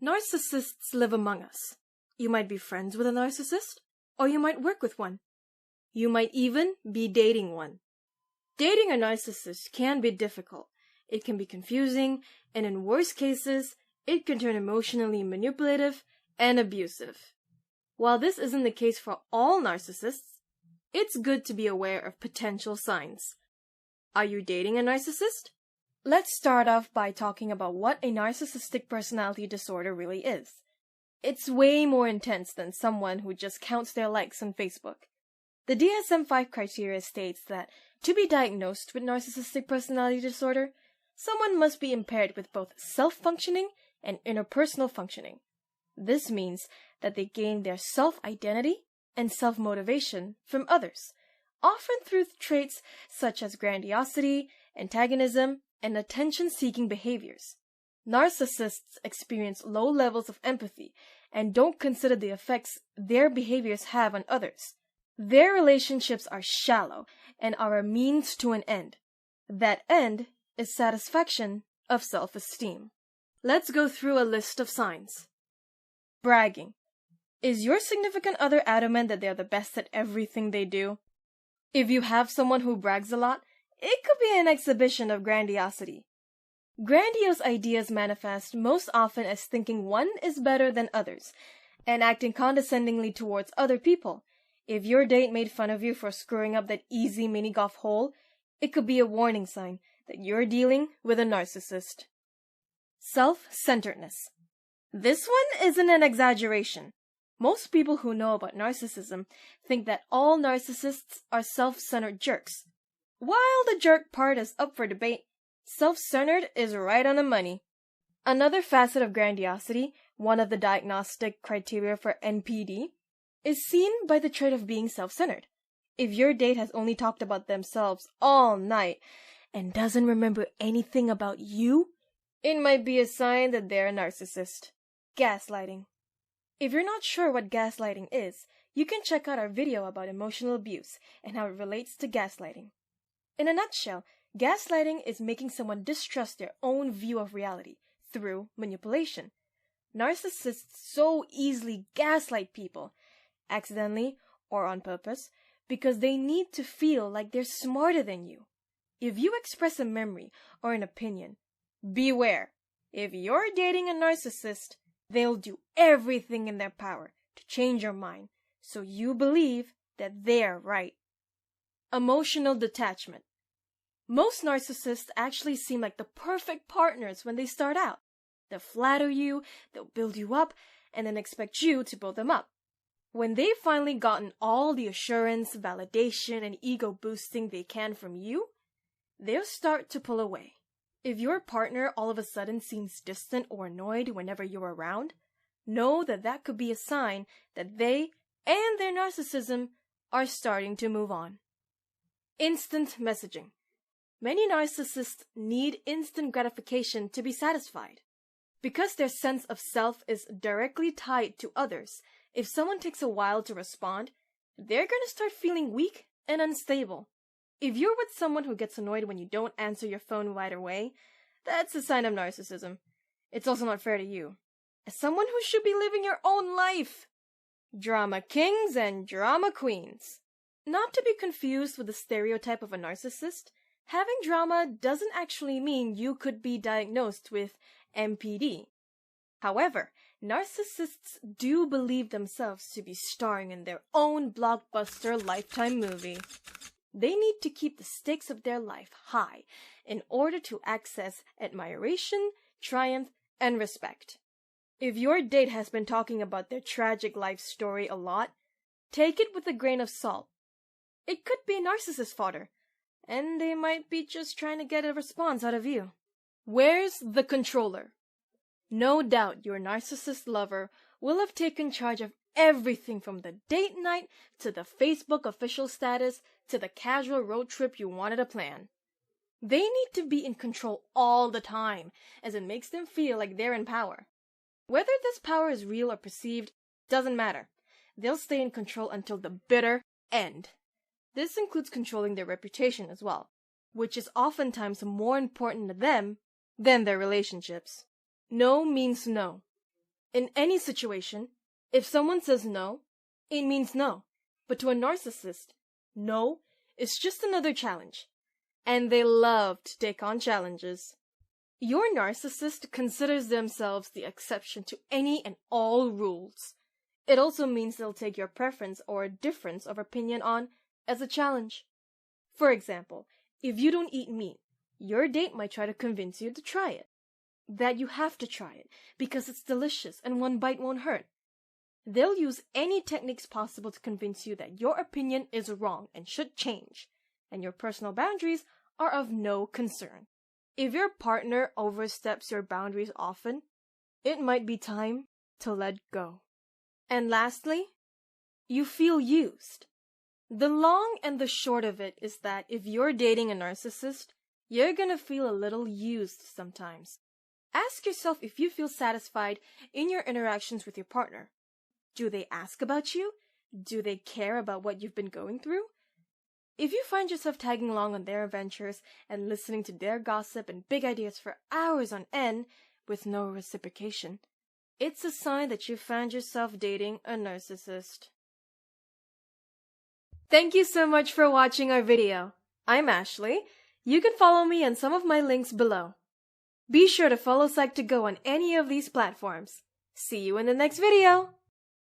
Narcissists live among us. You might be friends with a narcissist, or you might work with one. You might even be dating one. Dating a narcissist can be difficult. It can be confusing, and in worst cases, it can turn emotionally manipulative and abusive. While this isn't the case for all narcissists, it's good to be aware of potential signs. Are you dating a narcissist? Let's start off by talking about what a narcissistic personality disorder really is. It's way more intense than someone who just counts their likes on Facebook. The DSM-5 criteria states that to be diagnosed with narcissistic personality disorder, someone must be impaired with both self-functioning and interpersonal functioning. This means that they gain their self-identity and self-motivation from others, often through traits such as grandiosity, antagonism, and attention-seeking behaviors. Narcissists experience low levels of empathy and don't consider the effects their behaviors have on others. Their relationships are shallow and are a means to an end. That end is satisfaction of self-esteem. Let's go through a list of signs. Bragging. Is your significant other adamant that they're the best at everything they do? If you have someone who brags a lot, it could be an exhibition of grandiosity. Grandiose ideas manifest most often as thinking one is better than others, and acting condescendingly towards other people. If your date made fun of you for screwing up that easy mini-golf hole, it could be a warning sign that you're dealing with a narcissist. Self-centeredness. This one isn't an exaggeration. Most people who know about narcissism think that all narcissists are self-centered jerks. While the jerk part is up for debate, self-centered is right on the money. Another facet of grandiosity, one of the diagnostic criteria for NPD, is seen by the trait of being self-centered. If your date has only talked about themselves all night and doesn't remember anything about you, it might be a sign that they're a narcissist. Gaslighting. If you're not sure what gaslighting is, you can check out our video about emotional abuse and how it relates to gaslighting. In a nutshell, gaslighting is making someone distrust their own view of reality through manipulation. Narcissists so easily gaslight people, accidentally or on purpose, because they need to feel like they're smarter than you. If you express a memory or an opinion, beware. If you're dating a narcissist, they'll do everything in their power to change your mind so you believe that they're right. Emotional detachment. Most narcissists actually seem like the perfect partners when they start out. They'll flatter you, they'll build you up, and then expect you to build them up. When they've finally gotten all the assurance, validation, and ego boosting they can from you, they'll start to pull away. If your partner all of a sudden seems distant or annoyed whenever you're around, know that that could be a sign that they and their narcissism are starting to move on. Instant messaging. Many narcissists need instant gratification to be satisfied. Because their sense of self is directly tied to others, if someone takes a while to respond, they're going to start feeling weak and unstable. If you're with someone who gets annoyed when you don't answer your phone right away, that's a sign of narcissism. It's also not fair to you, as someone who should be living your own life. Drama kings and drama queens. Not to be confused with the stereotype of a narcissist, having drama doesn't actually mean you could be diagnosed with NPD. However, narcissists do believe themselves to be starring in their own blockbuster Lifetime movie. They need to keep the stakes of their life high in order to access admiration, triumph, and respect. If your date has been talking about their tragic life story a lot, take it with a grain of salt. It could be narcissist fodder, and they might be just trying to get a response out of you. Where's the controller? No doubt your narcissist lover will have taken charge of everything from the date night to the Facebook official status to the casual road trip you wanted to plan. They need to be in control all the time, as it makes them feel like they're in power. Whether this power is real or perceived doesn't matter. They'll stay in control until the bitter end. This includes controlling their reputation as well, which is oftentimes more important to them than their relationships. No means no. In any situation, if someone says no, it means no. But to a narcissist, no is just another challenge. And they love to take on challenges. Your narcissist considers themselves the exception to any and all rules. It also means they'll take your preference or difference of opinion on as a challenge. For example, if you don't eat meat, your date might try to convince you to try it. That you have to try it because it's delicious and one bite won't hurt. They'll use any techniques possible to convince you that your opinion is wrong and should change, and your personal boundaries are of no concern. If your partner oversteps your boundaries often, it might be time to let go. And lastly, you feel used. The long and the short of it is that if you're dating a narcissist, you're gonna feel a little used sometimes. Ask yourself if you feel satisfied in your interactions with your partner. Do they ask about you? Do they care about what you've been going through? If you find yourself tagging along on their adventures and listening to their gossip and big ideas for hours on end with no reciprocation, it's a sign that you found yourself dating a narcissist. Thank you so much for watching our video. I'm Ashley. You can follow me on some of my links below. Be sure to follow Psych2Go on any of these platforms. See you in the next video!